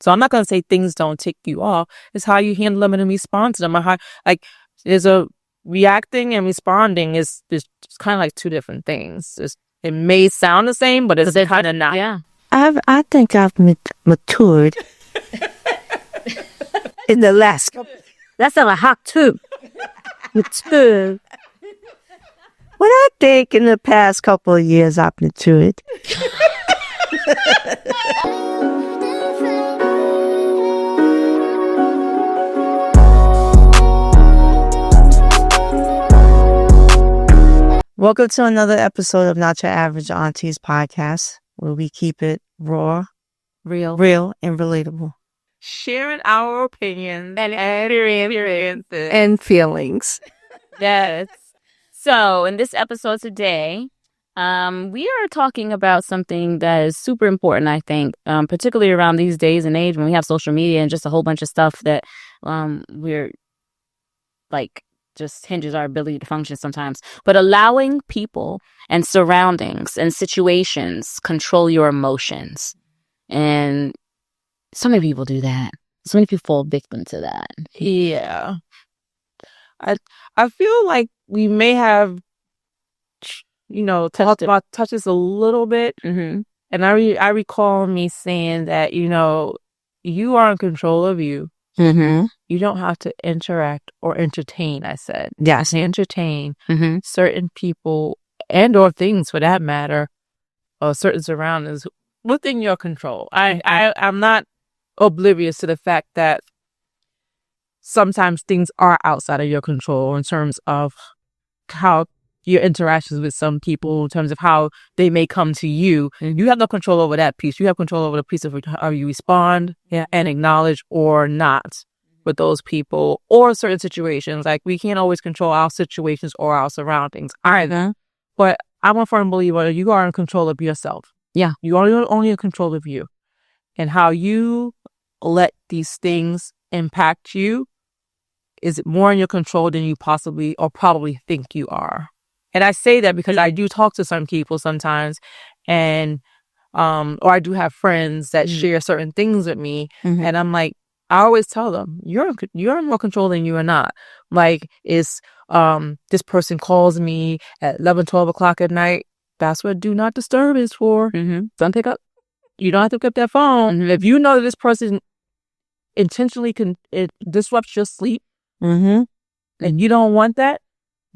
So I'm not going to say things don't tick you off. It's how you handle them and respond to them. Or how, like, there's a reacting and responding is kind of like two different things. It may sound the same, but it's kind of not. Yeah. I think I've matured in the last couple. That's a hot too. Matured. Well, I think in the past couple of years I've matured. Welcome to another episode of Not Your Average Auntie's podcast, where we keep it raw, real, and relatable. Sharing our opinions and experiences And feelings. Yes. So in this episode today, we are talking about something that is super important, I think, particularly around these days and age when we have social media and just a whole bunch of stuff that we're like just hinges our ability to function sometimes. But allowing people and surroundings and situations control your emotions. And so many people do that. So many people fall victim to that. Yeah. I feel like we may have, touched this a little bit. Mm-hmm. And I recall me saying that, you are in control of you. Mm-hmm. You don't have to interact or entertain, I said. Yes. Entertain Mm-hmm. certain people and or things for that matter, or certain surroundings within your control. I'm not oblivious to the fact that sometimes things are outside of your control in terms of how your interactions with some people, in terms of how they may come to you. You have no control over that piece. You have control over the piece of how you respond and acknowledge or not with those people or certain situations. Like, we can't always control our situations or our surroundings either. But I'm a firm believer you are in control of yourself. Yeah. You are only in control of you. And how you let these things impact you is more in your control than you possibly or probably think you are. And I say that because I do talk to some people sometimes, and or I do have friends that share certain things with me, and I'm like, I always tell them, you're in more control than you are not. Like, it's this person calls me at 11, 12 o'clock at night. That's what do not disturb is for. Don't pick up. You don't have to pick up that phone. If you know that this person intentionally it disrupts your sleep, and you don't want that,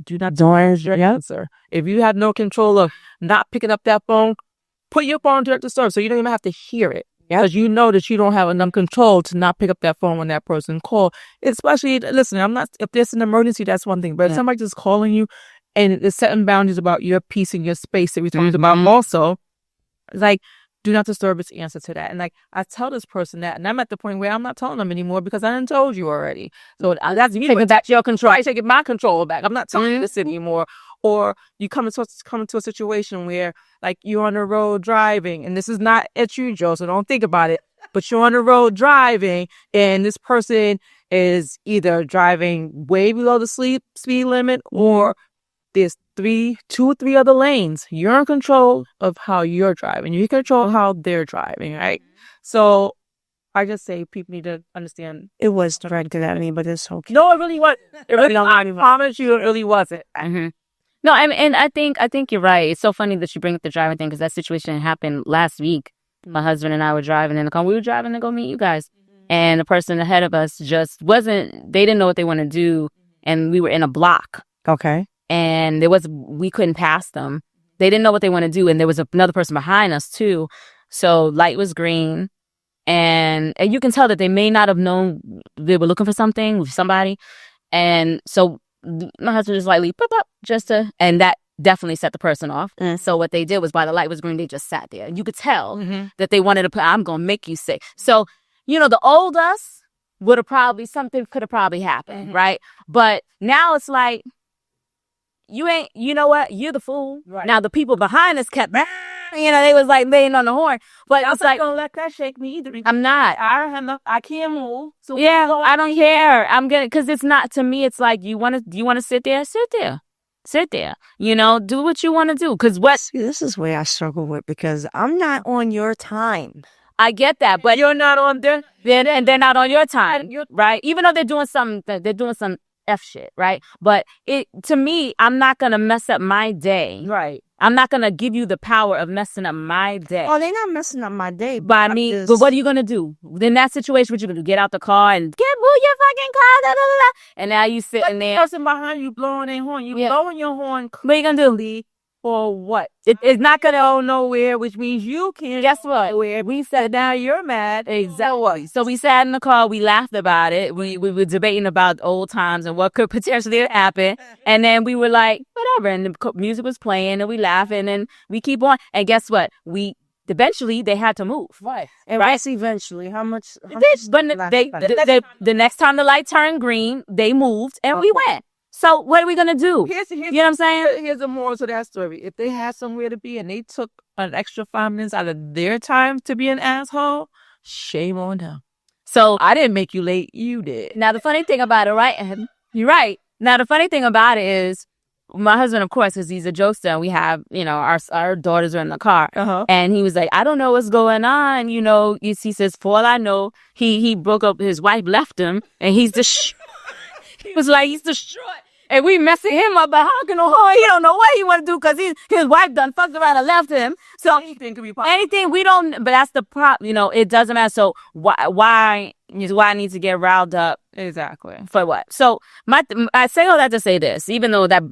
do not answer. If you have no control of not picking up that phone, put your phone on direct disturb so you don't even have to hear it. Because you know that you don't have enough control to not pick up that phone when that person calls. Especially, listen, if there's an emergency, that's one thing. But if somebody just calling you and it's setting boundaries about your peace and your space that we talked about also, like, do not disturb its answer to that. And like, I tell this person that, and I'm at the point where I'm not telling them anymore because I done told you already. So that's your control. I take my control back. I'm not telling you this anymore. Or you come into a situation where, like, you're on the road driving, and this is not at you, Joe, so don't think about it. But you're on the road driving, and this person is either driving way below the speed limit, or there's 2 or 3 other lanes. You're in control of how you're driving. You control how they're driving, right? So I just say people need to understand. It was directed at me, but it's okay. No, it really wasn't. I promise you, it really wasn't. No, and I think you're right. It's so funny that you bring up the driving thing because that situation happened last week. My husband and I were driving in the car. We were driving to go meet you guys. And the person ahead of us just they didn't know what they want to do. And we were in a block. Okay. And we couldn't pass them. They didn't know what they want to do. And there was another person behind us too. So light was green. And you can tell that they may not have known they were looking for something with somebody. And so my husband just lightly pop up and that definitely set the person off. So what they did was, while the light was green, they just sat there. And you could tell that they wanted to I'm going to make you sick. So, the old us something could have probably happened, right? But now it's like, you know what? You're the fool. Right. Now the people behind us kept, they was like laying on the horn. But I was it's like, don't let that shake me either. I'm not. I can't move. So I don't care. I'm gonna, because it's not, to me, it's like, you want to sit there? Sit there. Sit there. Do what you want to do. Because this is where I struggle with, because I'm not on your time. I get that, but You're not on their. and they're not on your time, right? Even though they're doing some F shit, right? But to me, I'm not gonna mess up my day. Right. I'm not gonna give you the power of messing up my day. Oh, they're not messing up my day. By me, but what are you gonna do in that situation? What you gonna do? Get out the car and move your fucking car, da, da, da, da. And now you sitting there. Person behind you blowing their horn. You blowing your horn. What are you gonna do? For what? It's not gonna go nowhere, which means you can't. Guess what? Where we said now you're mad. Exactly. So we sat in the car. We laughed about it. We were debating about old times and what could potentially happen. And then we were like, whatever. And the music was playing, and we laughed, and then we keep on. And guess what? Eventually they had to move. Right. And what's eventually? How much? The next time the light turned green, they moved and we went. So what are we gonna do? You know what I'm saying? Here's the moral to that story. If they had somewhere to be and they took an extra 5 minutes out of their time to be an asshole, shame on them. So I didn't make you late. You did. Now the funny thing about it, right? You're right. Now the funny thing about it is, my husband, of course, because he's a jokester, and we have, our daughters are in the car, and he was like, I don't know what's going on, he says, for all I know, he broke up, his wife left him, and he's he was like, he's distraught. And we messing him up, but how can he don't know what he want to do because his wife done fucked around and left him. So anything could be possible. Anything we don't, but that's the it doesn't matter. So why I need to get riled up? Exactly. For what? So I say all that to say this, even though that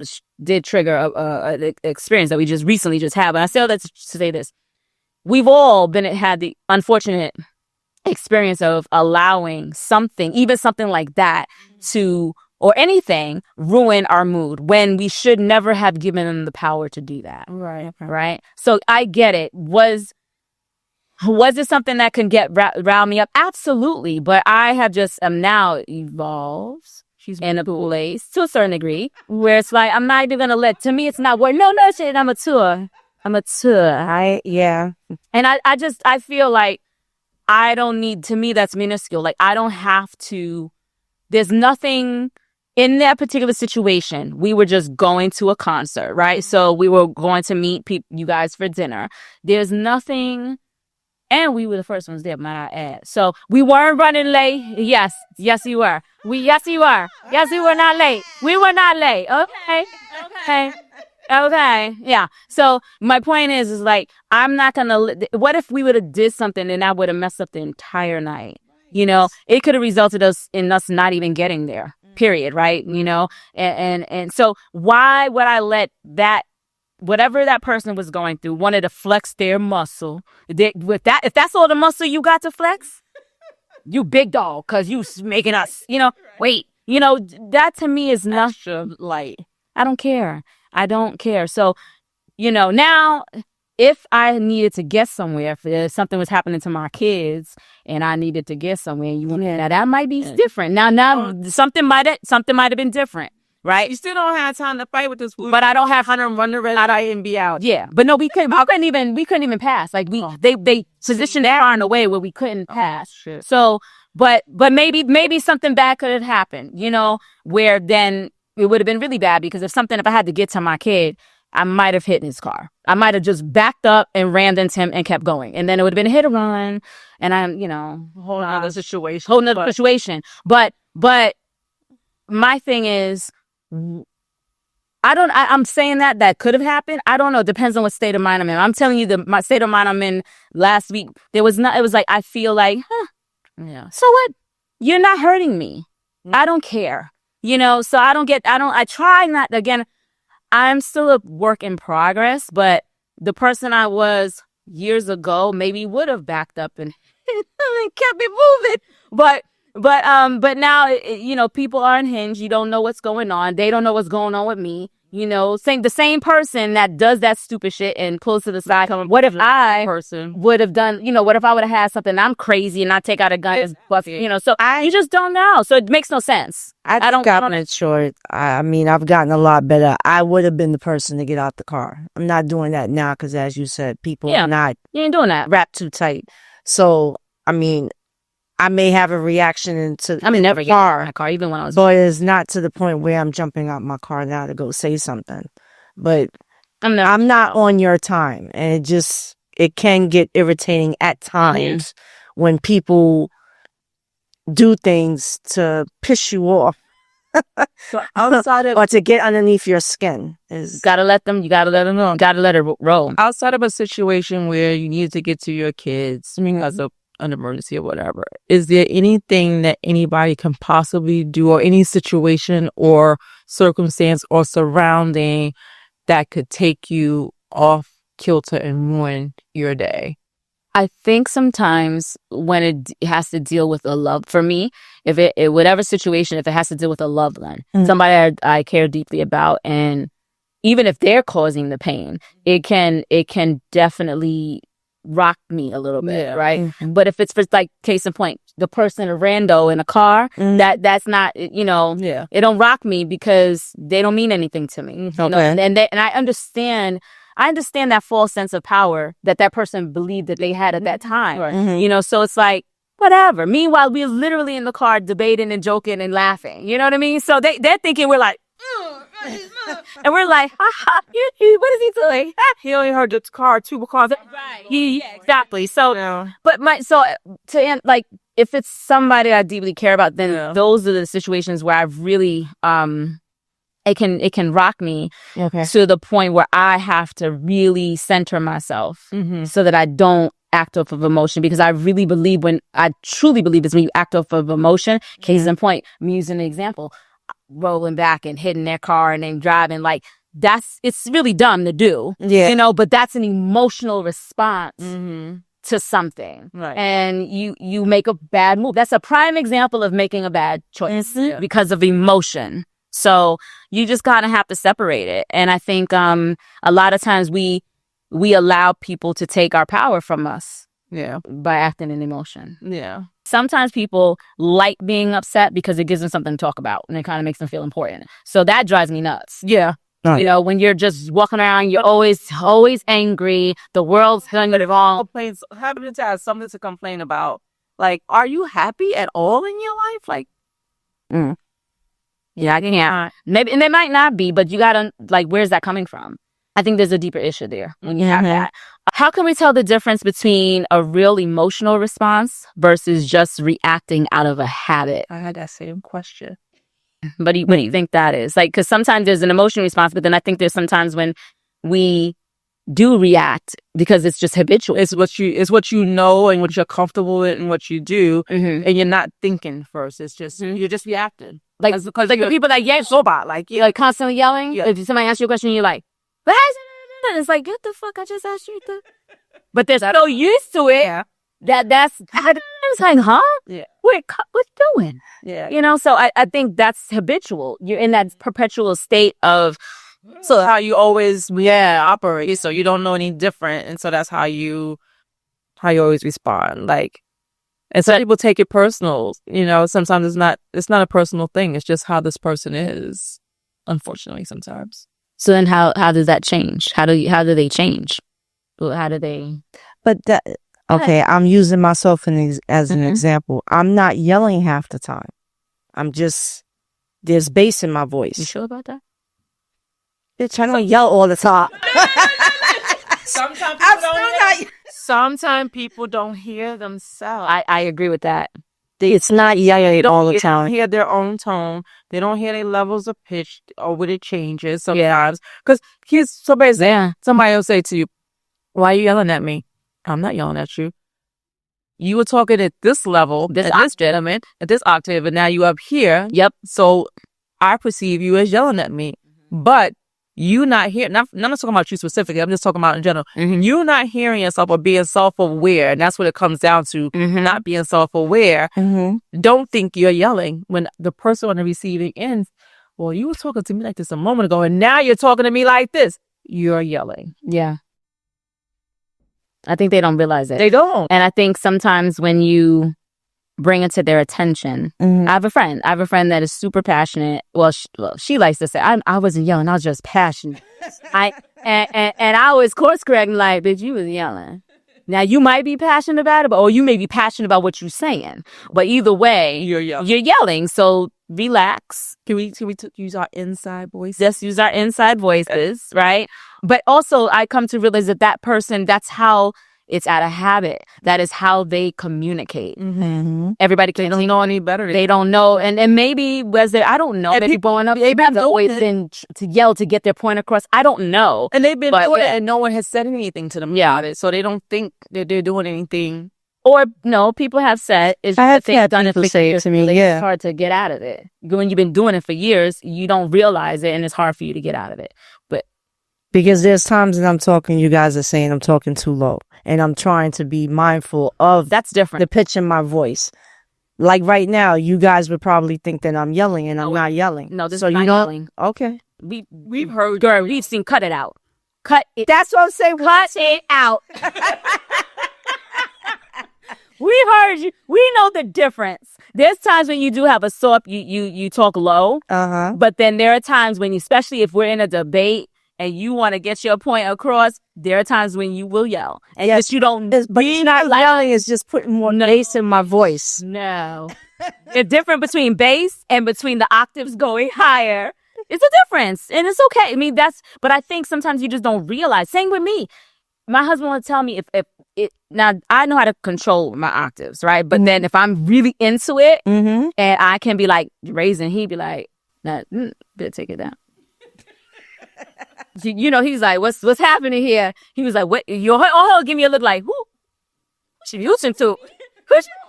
did trigger an experience that we just recently had, but I say all that to say this. We've all had the unfortunate experience of allowing even something like that or anything ruin our mood when we should never have given them the power to do that. Right. Right. So I get it. Was it something that can rile me up? Absolutely. But I have am now evolved. She's in a place to a certain degree where it's like, I'm not even going to me, it's not worth, no shit. I'm mature. Yeah. And I feel like I don't need, to me, that's minuscule. Like, I don't have to, there's nothing in that particular situation. We were just going to a concert, right? So we were going to meet you guys for dinner. There's nothing, and we were the first ones there, might I add. So we weren't running late. Yes, you were. Yes, you were. Yes, we were not late. We were not late. Okay. Yeah. So my point is like, I'm not going to, what if we would have did something and I would have messed up the entire night? It could have resulted in us not even getting there, period. Right. And so why would I let whatever that person was going through, wanted to flex their muscle if that's all the muscle you got to flex, you big dog, cause you making us, wait, that to me is nothing. Like, I don't care. So, now if I needed to get somewhere, if something was happening to my kids and I needed to get somewhere, now that might be different. Now something might have been different, right? You still don't have time to fight with this food. But I don't have 100 run the red light and be out. Yeah, but no, we couldn't even pass. Like they positioned our car in a way where we couldn't pass. Shit. So, but maybe something bad could have happened, where then it would have been really bad, because if I had to get to my kid, I might have hit his car. I might have just backed up and rammed into him and kept going. And then it would have been a hit or run. And whole nother situation. But my thing is, I'm saying that could have happened. I don't know. It depends on what state of mind I'm in. I'm telling you my state of mind I'm in last week. It was like, I feel like, yeah. So what? You're not hurting me. I don't care. So I try not, again, I'm still a work in progress, but the person I was years ago maybe would have backed up and kept it moving. But now, people are unhinged. You don't know what's going on. They don't know what's going on with me. The same person that does that stupid shit and pulls to the side. What if I would have done, what if I would have had something, I'm crazy and I take out a gun and buff, so you just don't know. So it makes no sense. I don't gotten short. I mean, I've gotten a lot better. I would have been the person to get out the car. I'm not doing that now because, as you said, people are not. You ain't doing that. Wrapped too tight. So, I mean, I may have a reaction never get in my car, even when I was. But it's not to the point where I'm jumping out my car now to go say something. But I'm not on your time, and it can get irritating at times when people do things to piss you off. So outside of or to get underneath your skin is You gotta let them know. You gotta let it roll. outside of a situation where you need to get to your kids because of an emergency or whatever, is there anything that anybody can possibly do, or any situation or circumstance or surrounding that could take you off kilter and ruin your day? I think sometimes when it has to deal with a love, for me, if it whatever situation, if it has to deal with a loved one, somebody I care deeply about, and even if they're causing the pain, it can definitely rock me a little bit, right? But if it's for, like, case in point, the person, a rando in a car, that's not, it don't rock me because they don't mean anything to me. And I understand that false sense of power that person believed that they had at that time. So it's like, whatever. Meanwhile, we're literally in the car debating and joking and laughing. You know what I mean? So they're thinking we're like, and we're like, ha ha, what is he doing? He only heard the car too because right. Yeah, exactly. So, to end, like, if it's somebody I deeply care about, then those are the situations where I really it can rock me to the point where I have to really center myself so that I don't act off of emotion, because I truly believe is when you act off of emotion. Case in point, me using an example, rolling back and hitting their car and then driving, like, it's really dumb to do, but that's an emotional response to something, right? And you make a bad move. That's a prime example of making a bad choice because of emotion. So you just gotta have to separate it. And I think a lot of times we allow people to take our power from us by acting in emotion. Sometimes people like being upset because it gives them something to talk about and it kind of makes them feel important. So that drives me nuts. When you're just walking around, you're always angry. The world's telling you wrong. Having to have something to complain about. Like, are you happy at all in your life? Like, yeah, I can. Maybe, and they might not be, but you gotta, like, where's that coming from? I think there's a deeper issue there when you have that. How can we tell the difference between a real emotional response versus just reacting out of a habit? I had that same question. What do you think that is? Like, because sometimes there's an emotional response, but then I think there's sometimes when we do react because it's just habitual. It's what you know and what you're comfortable with and what you do, and you're not thinking first. It's just you're just reacting. Like the people that yell so bad, like you're like constantly yelling. If somebody asks you a question, you're like, and it's like, get the fuck, I just asked you to. But they're so used to it that's it's like, huh? Yeah. What's doing? Yeah. So I think that's habitual. You're in that perpetual state of, so how you always operate. So you don't know any different, and so that's how you always respond. Like, and some people take it personal. Sometimes it's not a personal thing. It's just how this person is. Unfortunately, sometimes. So then, how does that change? How do they change? How do they? But I'm using myself as an example. I'm not yelling half the time. I'm just, there's bass in my voice. You sure about that? Bitch, I don't yell all the time. Sometimes people don't hear themselves. I agree with that. It's not yelling all the time. They don't hear their own tone. They don't hear their levels of pitch or when it changes sometimes. Because here's somebody will say to you, why are you yelling at me? I'm not yelling at you. You were talking at this level, this gentleman, at this octave, and now you up here. Yep. So I perceive you as yelling at me. But you not hearing, I'm not talking about you specifically, I'm just talking about in general. You not hearing yourself or being self-aware, and that's what it comes down to, not being self-aware. Don't think you're yelling when the person on the receiving end, well, you were talking to me like this a moment ago, and now you're talking to me like this. You're yelling. Yeah. I think they don't realize it. They don't. And I think sometimes when you bring it to their attention, I have a friend that is super passionate. Well, she likes to say, I wasn't yelling, I was just passionate. And I was course correcting, like, bitch, you was yelling. Now, you might be passionate about it, or you may be passionate about what you're saying. But either way, you're yelling. So relax. Can we use our inside voice? Just use our inside voices, right? But also I come to realize that person, that's how it's out of habit. That is how they communicate. Everybody They don't know any better. They don't know. And maybe I don't know. Maybe growing up, they've always been to yell to get their point across. I don't know. And they've been doing it and no one has said anything to them about it. So they don't think that they're doing anything. Or no, people have said I have had done it people for say it to me. It's hard to get out of it. When you've been doing it for years, you don't realize it and it's hard for you to get out of it. But because there's times that I'm talking, you guys are saying I'm talking too low. And I'm trying to be mindful of that's different. The pitch in my voice. Like right now, you guys would probably think that I'm yelling and I'm not yelling. No, this so is not yelling. Okay. We've heard, girl, we've seen cut it out. Cut it. That's what I'm saying. Cut it out. We've heard you. We know the difference. There's times when you do have a soft, you talk low. But then there are times when, especially if we're in a debate and you want to get your point across, there are times when you will yell. And yes, you don't. But you're not yelling, it's just putting more bass in my voice. No. The difference between bass and between the octaves going higher, it's a difference. And it's okay. I mean, but I think sometimes you just don't realize. Same with me. My husband will tell me now I know how to control my octaves, right? But then if I'm really into it and I can be like raising, he'd be like, nah, better take it down. He's like, what's happening here? He was like, what? He'll give me a look like, who? What you using to?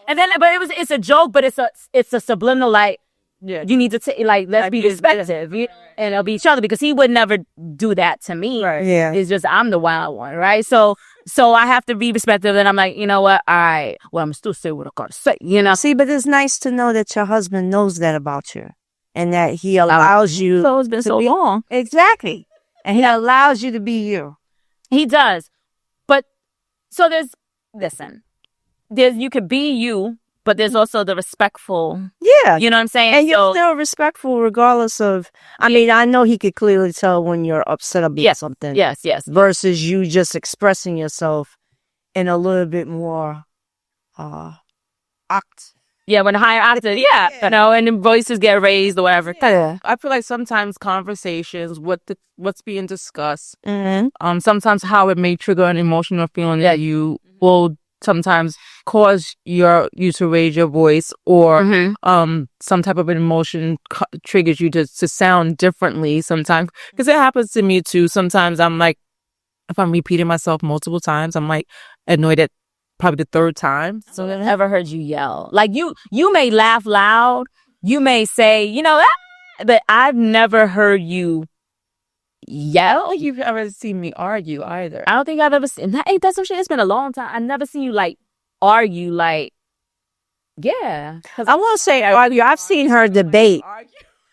And then, but it's a joke, but it's a subliminal, like, you need to let's be respectful, and it'll be each other, because he would never do that to me. Right. Yeah. It's just I'm the wild one, right? So I have to be respectful, and I'm like, you know what? All right, well, I'm still say what I gotta say, See, but it's nice to know that your husband knows that about you, and that he allows you. So it's been so long. Exactly, and he allows you to be you. He does, but so you could be you. But there's also the respectful. Yeah. You know what I'm saying? And you're still respectful regardless of, I know he could clearly tell when you're upset about something. Yes. Versus you just expressing yourself in a little bit more Yeah, when higher octave, and the voices get raised or whatever. Yeah. I feel like sometimes conversations, what's being discussed, sometimes how it may trigger an emotional feeling that you will sometimes cause you to raise your voice, or some type of an emotion triggers you to sound differently sometimes, because it happens to me too. Sometimes I'm like, if I'm repeating myself multiple times, I'm like annoyed at probably the third time. So I've never heard you yell. Like you may laugh loud, you may say, but I've never heard you yell. I don't think you've ever seen me argue either. I don't think I've ever seen that. Ain't that some shit? It's been a long time. I've never seen you argue I won't say argue. I've seen her debate.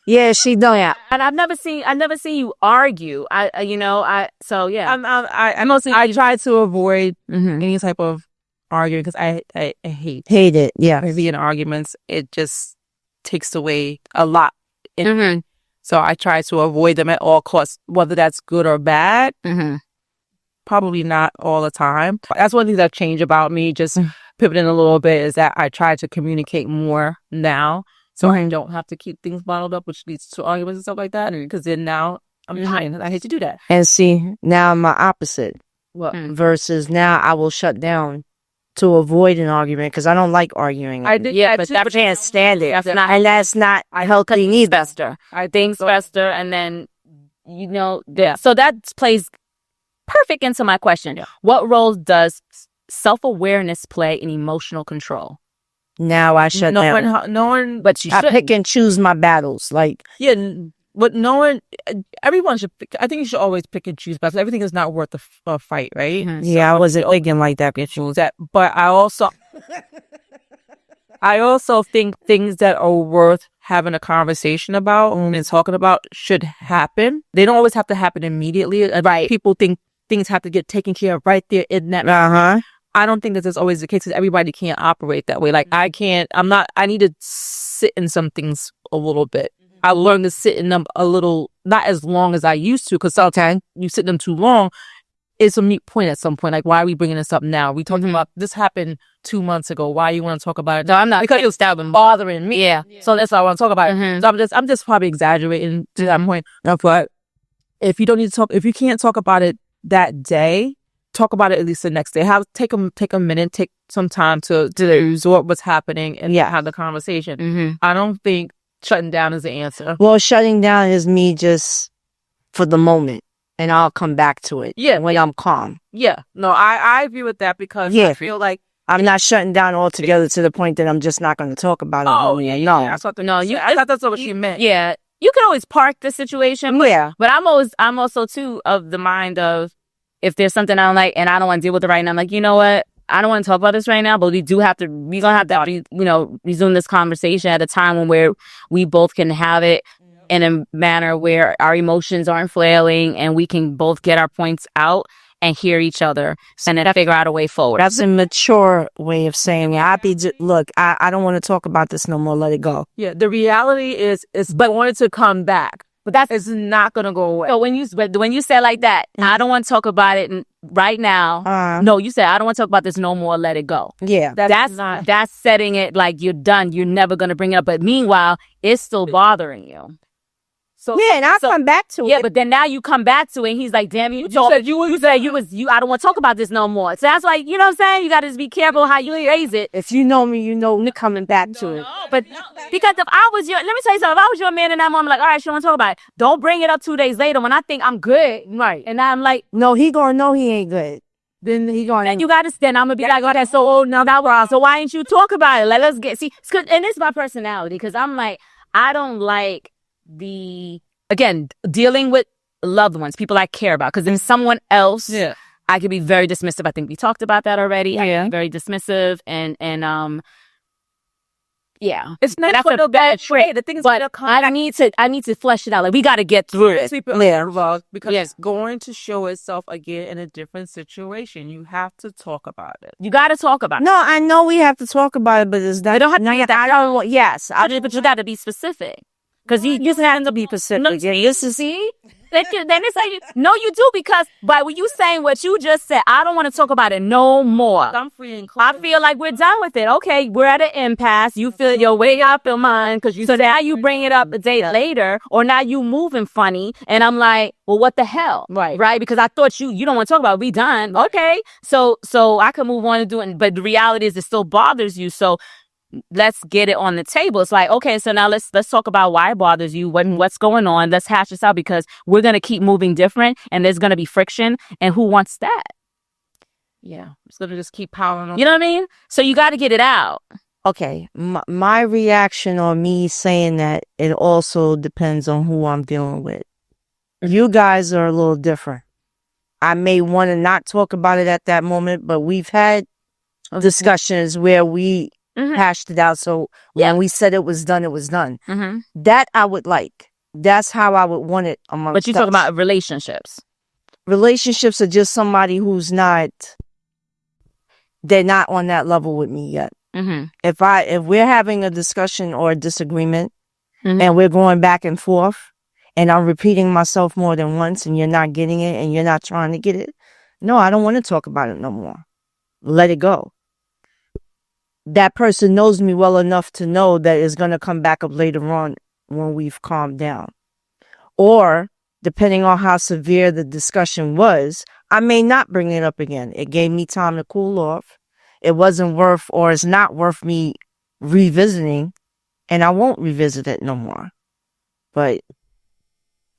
Yeah, she don't. Yeah, and I've never seen you argue. I try to avoid any type of arguing, because I hate it. Yeah, maybe in arguments it just takes away a lot. So I try to avoid them at all costs, whether that's good or bad. Probably not all the time. That's one thing that changed about me, just pivoting a little bit, is that I try to communicate more now, so I don't have to keep things bottled up, which leads to arguments and stuff like that. Because then now I'm trying. I hate to do that. And see, now I'm my opposite. What? Versus now I will shut down to avoid an argument, because I don't like arguing. But that can't stand it. That's not healthy neither. Things fester, and then So that plays perfect into my question. What role does self-awareness play in emotional control? Now I shut down. But I pick and choose my battles. But everyone should. I think you should always pick and choose battles. Everything is not worth a fight, right? Yeah, I wasn't thinking like that. But I also think things that are worth having a conversation about and talking about should happen. They don't always have to happen immediately. Right? People think things have to get taken care of right there in that. I don't think that that's always the case, because everybody can't operate that way. I need to sit in some things a little bit. I learned to sit in them a little, not as long as I used to, because sometimes you sit in them too long, it's a moot point at some point. Why are we bringing this up now? We talking about this happened 2 months ago. Why you want to talk about it? No, I'm not. Because it's bothering me. Yeah. So that's why I want to talk about it. So I'm just probably exaggerating to that point. But if you don't need to talk, if you can't talk about it that day, talk about it at least the next day. Take a minute, take some time to absorb what's happening and have the conversation. Mm-hmm. I don't think shutting down is the answer. Well, shutting down is me just for the moment, and I'll come back to it. Yeah, when I'm calm. Yeah, no, I agree with that because I feel like I'm not shutting down altogether to the point that I'm just not going to talk about it. Oh, no. I thought that's what she meant. Yeah, you can always park the situation. But I'm also too of the mind of if there's something I don't like and I don't want to deal with it right now, I'm like, you know what? I don't want to talk about this right now, but we're gonna have to, resume this conversation at a time when we both can have it in a manner where our emotions aren't flailing and we can both get our points out and hear each other and then figure out a way forward. That's a mature way of saying it. Look, I don't want to talk about this no more. Let it go. Yeah, the reality is going to come back. But it's not going to go away. So when you say like that, I don't want to talk about it right now. No, you said, I don't want to talk about this no more. Let it go. Yeah. That's setting it like you're done. You're never going to bring it up. But meanwhile, it's still bothering you. So, yeah, and I'll come back to it. Yeah, but then now you come back to it and he's like, damn, you said you I don't want to talk about this no more. So that's like, you know what I'm saying? You got to just be careful how you raise it. If you know me, you know me coming back to it. But because if I was let me tell you something, if I was your man in that moment, like, all right, she want to talk about it. Don't bring it up 2 days later when I think I'm good. Right. And I'm like, no, he gonna know he ain't good. Then he gonna. And you got to stand. I'm gonna be like, okay, so so why didn't you talk about it? Like, let's get and it's my personality because I'm like, I don't like again, dealing with loved ones, people I care about, because then someone else, I could be very dismissive. I think we talked about that already. Yeah. Very dismissive and it's not a bad trait. The thing is, but I need to flesh it out. Like we got to get through it. Because it's going to show itself again in a different situation. You have to talk about it. You got to talk about it. No, I know we have to talk about it, but it's not. I don't have to. But you got to be specific. Because you just have to be specific. No, you see? Then it's like, no, you do, because by when you saying what you just said, I don't want to talk about it no more. I'm free and clear. I feel like we're done with it. Okay, we're at an impasse. You feel your way, I feel mine. So now you bring it up a day later, or now you moving funny, and I'm like, well, what the hell? Right? Because I thought you don't want to talk about it. We done. Okay, so I can move on and do it. But the reality is it still bothers you. So let's get it on the table. It's like, okay, so now let's talk about why it bothers you, what's going on. Let's hash this out, because we're going to keep moving different and there's going to be friction, and who wants that? Yeah, it's going to just keep piling on. You know what I mean? So you got to get it out. Okay, my reaction on me saying that, it also depends on who I'm dealing with. You guys are a little different. I may want to not talk about it at that moment, but we've had discussions where we hashed it out. So when we said it was done, it was done. Mm-hmm. That I would like. That's how I would want it amongst But you talk about relationships. Relationships are just somebody who's they're not on that level with me yet. Mm-hmm. If we're having a discussion or a disagreement and we're going back and forth and I'm repeating myself more than once and you're not getting it and you're not trying to get it, no, I don't want to talk about it no more. Let it go. That person knows me well enough to know that it's going to come back up later on when we've calmed down. Or, depending on how severe the discussion was, I may not bring it up again. It gave me time to cool off. It wasn't worth, or it's not worth me revisiting, and I won't revisit it no more. But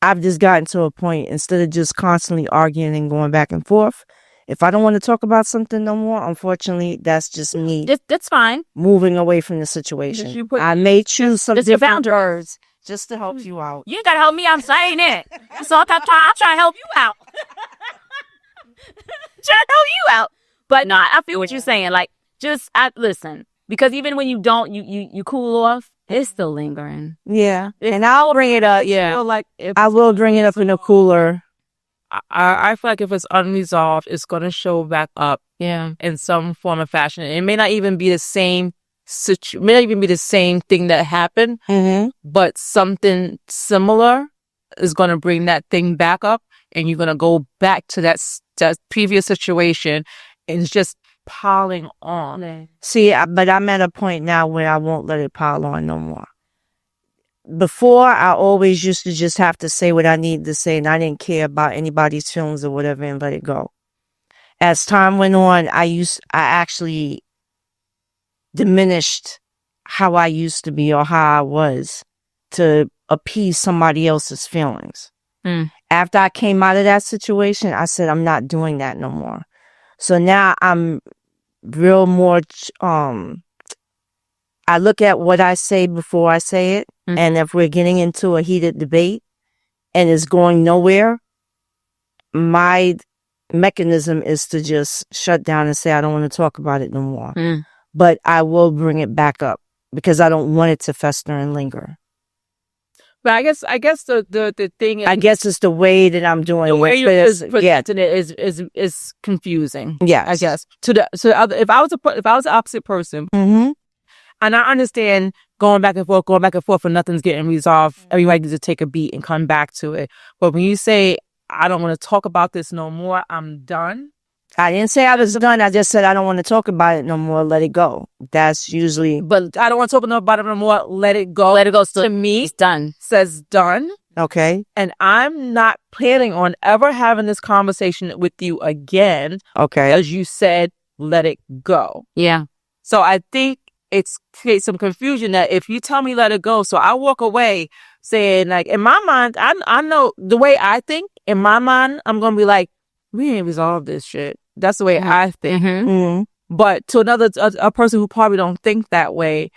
I've just gotten to a point, instead of just constantly arguing and going back and forth, if I don't want to talk about something no more, unfortunately, that's just me. That's fine. Moving away from the situation. I may choose some different words just to help you out. You gotta help me. I'm saying it. So I'm trying to help you out. Trying to help you out. But no, I feel what you're saying. Like, listen. Because even when you don't, you cool off, it's still lingering. Yeah. And I'll bring it up. Yeah. I will bring it up in a cooler. I feel like if it's unresolved, it's going to show back up in some form or fashion. It may not even be the same thing that happened, but something similar is going to bring that thing back up, and you're going to go back to that previous situation, and it's just piling on. See, but I'm at a point now where I won't let it pile on no more. before I always used to just have to say what I needed to say, and I didn't care about anybody's feelings or whatever and let it go. As time went on, I actually diminished how I used to be or how I was to appease somebody else's feelings. After I came out of that situation, I said, I'm not doing that no more. So now I'm real more, I look at what I say before I say it. And if we're getting into a heated debate and it's going nowhere, my mechanism is to just shut down and say, I don't want to talk about it no more. But I will bring it back up because I don't want it to fester and linger. But I guess the thing is, I guess it's the way that I'm doing the way it. presenting it is confusing. Yeah, I guess if I was the opposite person, and I understand going back and forth, and nothing's getting resolved. Everybody needs to take a beat and come back to it. But when you say, I don't want to talk about this no more, I'm done. I didn't say I was done. I just said I don't want to talk about it no more. Let it go. That's usually. But I don't want to talk about it no more. Let it go. Let it go. So to me, it's done. Says done. Okay. And I'm not planning on ever having this conversation with you again. Okay. As you said, let it go. Yeah. So I think it's creates some confusion that if you tell me let it go, so I walk away saying, like, in my mind, I know the way I think. In my mind, I'm gonna be like, we ain't resolved this shit. That's the way I think. But to a person who probably don't think that way,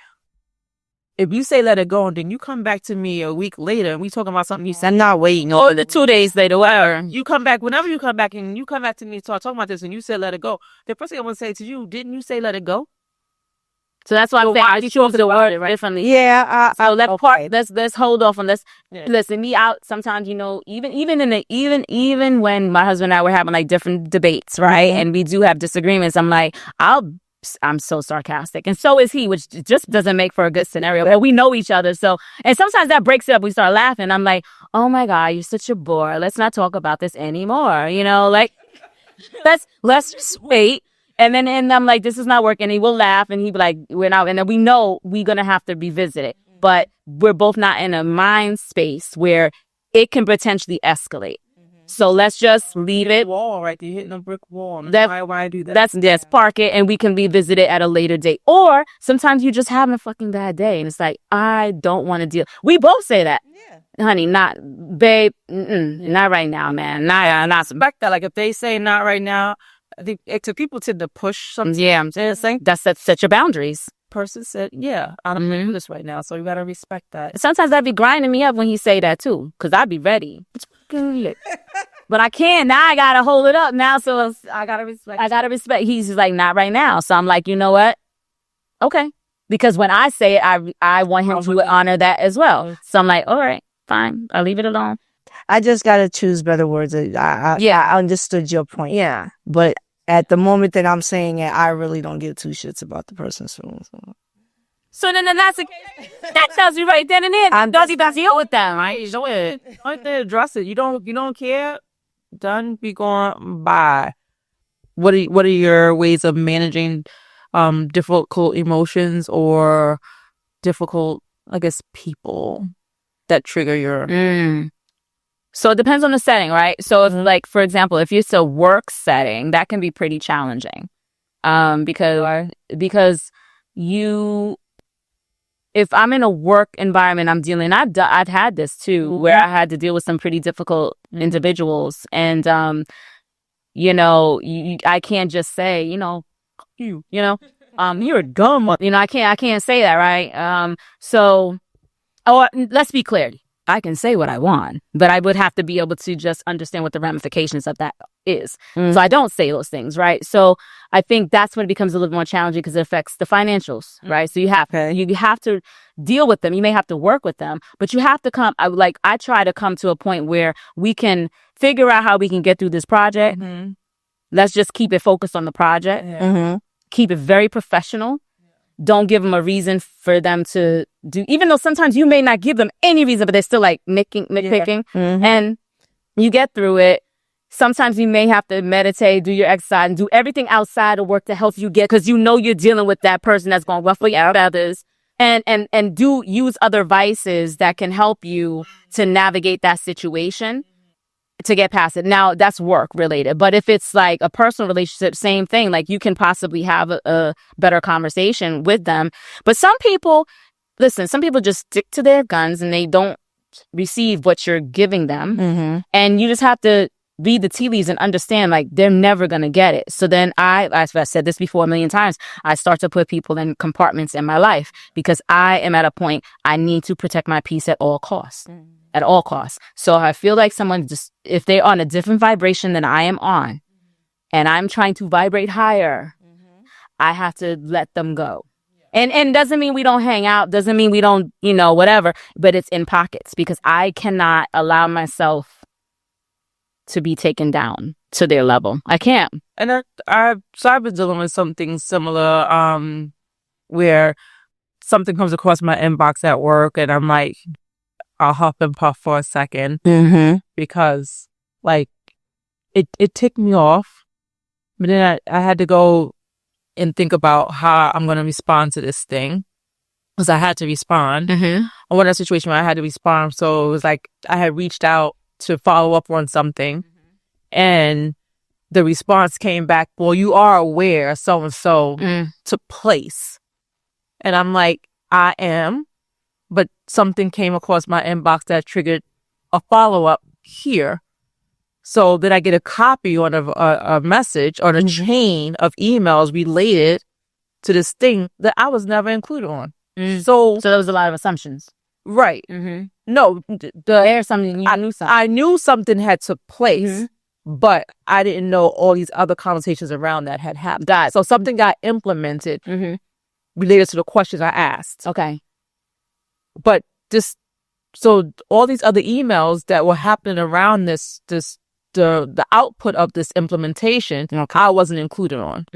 if you say let it go and then you come back to me a week later and we talking about something you said, I'm not waiting. Or the 2 days later, whatever. You come back, whenever you come back and you come back to me talking about this and you said let it go, the first thing I'm gonna say to you, didn't you say let it go? So that's why I'm saying I choose the word differently. Yeah. So let's hold off on this. Listen, me out sometimes, even when my husband and I were having like different debates, right? And we do have disagreements. I'm like, I'm so sarcastic. And so is he, which just doesn't make for a good scenario. But we know each other. So, and sometimes that breaks it up. We start laughing. I'm like, oh my God, you're such a bore. Let's not talk about this anymore. Like, let's just wait. And I'm like, this is not working. And he will laugh and he'll be like, we're not. And then we know we're going to have to revisit it. But we're both not in a mind space where it can potentially escalate. So let's just leave it. Wall, right? You're hitting a brick wall. Why I do that? That's park it and we can revisit it at a later date. Or sometimes you're just having a fucking bad day and it's like, I don't want to deal. We both say that. Yeah. Honey, babe, not right now, man. Not respect that. Like if they say not right now, I think people tend to push something. Yeah, I'm saying that's set your boundaries. Person said, yeah, I don't do this right now, so you gotta respect that. Sometimes that'd be grinding me up when he say that too, because I'd be ready. But I can't. Now I gotta hold it up now, so I gotta respect. He's just like, not right now. So I'm like, you know what? Okay. Because when I say it, I want him to honor that as well. So I'm like, all right, fine. I'll leave it alone. I just gotta choose better words. I understood your point. Yeah. But at the moment that I'm saying it, I really don't give two shits about the person's feelings. So then that's the case. That tells you right then and there. I'm does deal with them, right? You do it. Right there, address it. You don't care. Done. Be going by. What are your ways of managing difficult emotions or difficult, I guess, people that trigger your? So it depends on the setting, right? So if, like, for example, if it's a work setting, that can be pretty challenging. Because if I'm in a work environment, I'm dealing, I've had this too, where I had to deal with some pretty difficult individuals. And, I can't just say, you're dumb. I can't say that, right? Let's be clear. I can say what I want, but I would have to be able to just understand what the ramifications of that is. So I don't say those things, right? So I think that's when it becomes a little more challenging because it affects the financials, right? So you have to deal with them. You may have to work with them, but you have to I try to come to a point where we can figure out how we can get through this project. Let's just keep it focused on the project. Keep it very professional. Don't give them a reason for them to do, even though sometimes you may not give them any reason, but they're still like nitpicking. And you get through it. Sometimes you may have to meditate, do your exercise, and do everything outside of work to help you get, because you're dealing with that person that's going to ruffle your feathers. and do use other vices that can help you to navigate that situation to get past it. Now that's work related, but if it's like a personal relationship, same thing. Like you can possibly have a better conversation with them. But some people just stick to their guns and they don't receive what you're giving them. And you just have to read the tea leaves and understand like they're never going to get it. So then as I've said this before a million times, I start to put people in compartments in my life because I am at a point I need to protect my peace at all costs. At all costs. So I feel like someone just, if they're on a different vibration than I am on, and I'm trying to vibrate higher, I have to let them go. And doesn't mean we don't hang out, doesn't mean we don't, whatever, but it's in pockets because I cannot allow myself to be taken down to their level. I can't. And I've been dealing with something similar, where something comes across my inbox at work and I'm like, I'll huff and puff for a second because like it ticked me off. But then I had to go and think about how I'm going to respond to this thing because I had to respond. I was in a situation where I had to respond. So it was like I had reached out to follow up on something and the response came back, well, you are aware so-and-so took place. And I'm like, I am. But something came across my inbox that triggered a follow-up here. So did I get a copy on a message on a chain of emails related to this thing that I was never included on? So there was a lot of assumptions. Right. No, there's something you knew something. I knew something had took place, but I didn't know all these other conversations around that had happened. So something got implemented related to the questions I asked. Okay. But so all these other emails that were happening around the output of this implementation, I wasn't included on.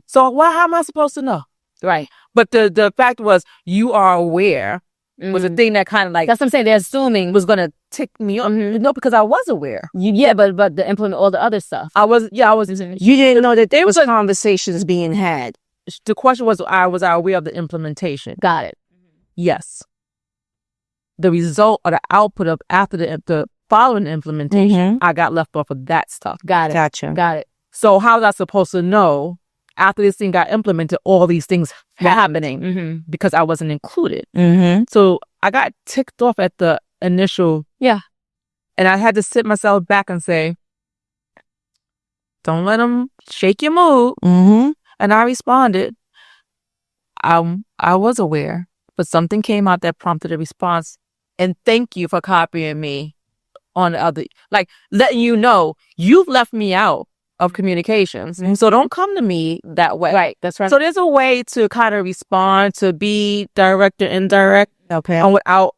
So how am I supposed to know? Right. But the fact was, you are aware was a thing that kind of like, that's what I'm saying. They're assuming was going to tick me off. No, because I was aware. But the implement all the other stuff. I was. You didn't know that there was conversations being had. The question was I aware of the implementation? Got it. Yes. The result or the output of after the following implementation, I got left off of that stuff. Got it. Gotcha. Got it. So how was I supposed to know after this thing got implemented, all these things happening because I wasn't included? So I got ticked off at the initial. Yeah. And I had to sit myself back and say, don't let them shake your mood. And I responded, I was aware, but something came out that prompted a response. And thank you for copying me on the other, like letting you know you've left me out of communications. So don't come to me that way. Right. That's right. So there's a way to kind of respond, to be direct or indirect. Okay. And I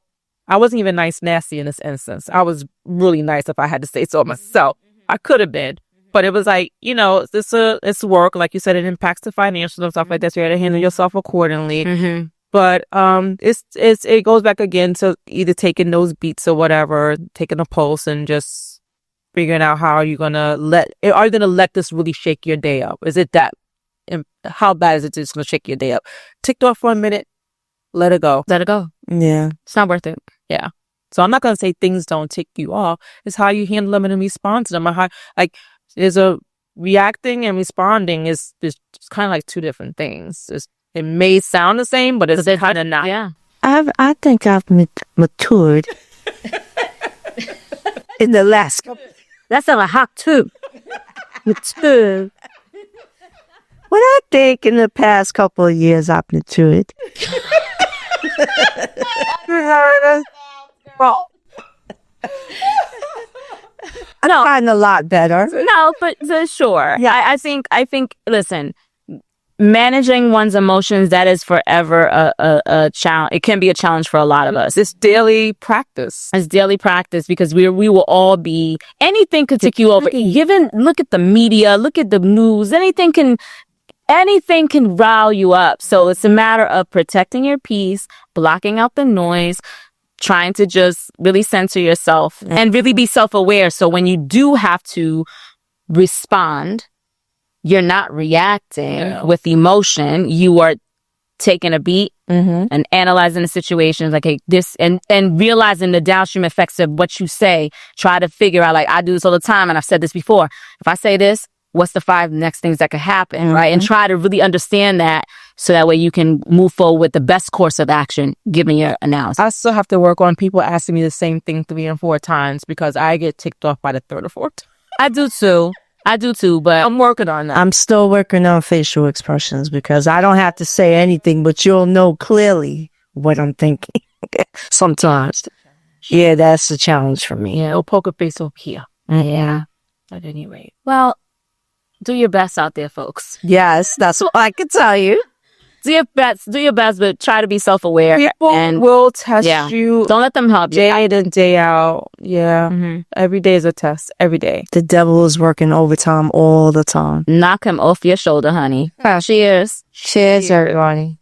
wasn't even nice, nasty in this instance. I was really nice if I had to say so myself. I could have been. But it was like, it's work. Like you said, it impacts the financials and stuff like that. So you had to handle yourself accordingly. But it goes back again to either taking those beats or whatever, taking a pulse and just figuring out how are you gonna let this really shake your day up? Is it that? How bad is it just gonna shake your day up? Ticked off for a minute, let it go. Let it go. Yeah, it's not worth it. Yeah. So I'm not gonna say things don't tick you off. It's how you handle them and respond to them. There's a reacting and responding is kind of like two different things. It may sound the same, but it's kind of not. Yeah. I think I've matured in the last couple. That's a hot too. Matured. What I think in the past couple of years I've matured. I'm find a lot better. No, but sure. Yeah. I think. Listen, managing one's emotions, that is forever a challenge. It can be a challenge for a lot of us. It's daily practice. It's daily practice because we will all be, anything could tick you over. Look at the media, look at the news, anything can rile you up. So it's a matter of protecting your peace, blocking out the noise, trying to just really censor yourself and really be self-aware. So when you do have to respond, you're not reacting with emotion. You are taking a beat and analyzing the situations, like, hey, this, and realizing the downstream effects of what you say. Try to figure out, like, I do this all the time, and I've said this before. If I say this, what's the 5 next things that could happen, right? And try to really understand that, so that way you can move forward with the best course of action, given your analysis. I still have to work on people asking me the same thing 3 and 4 times, because I get ticked off by the 3rd or 4th. I do too, but I'm working on that. I'm still working on facial expressions, because I don't have to say anything, but you'll know clearly what I'm thinking. Sometimes. Yeah, that's a challenge for me. Yeah, or poker face over here. Yeah. At any rate. Well, do your best out there, folks. Yes, that's what I can tell you. Do your best, but try to be self-aware. People and will test you. Don't let them help you. Day in and day out. Yeah. Every day is a test. Every day. The devil is working overtime all the time. Knock him off your shoulder, honey. Cheers. Cheers, everybody.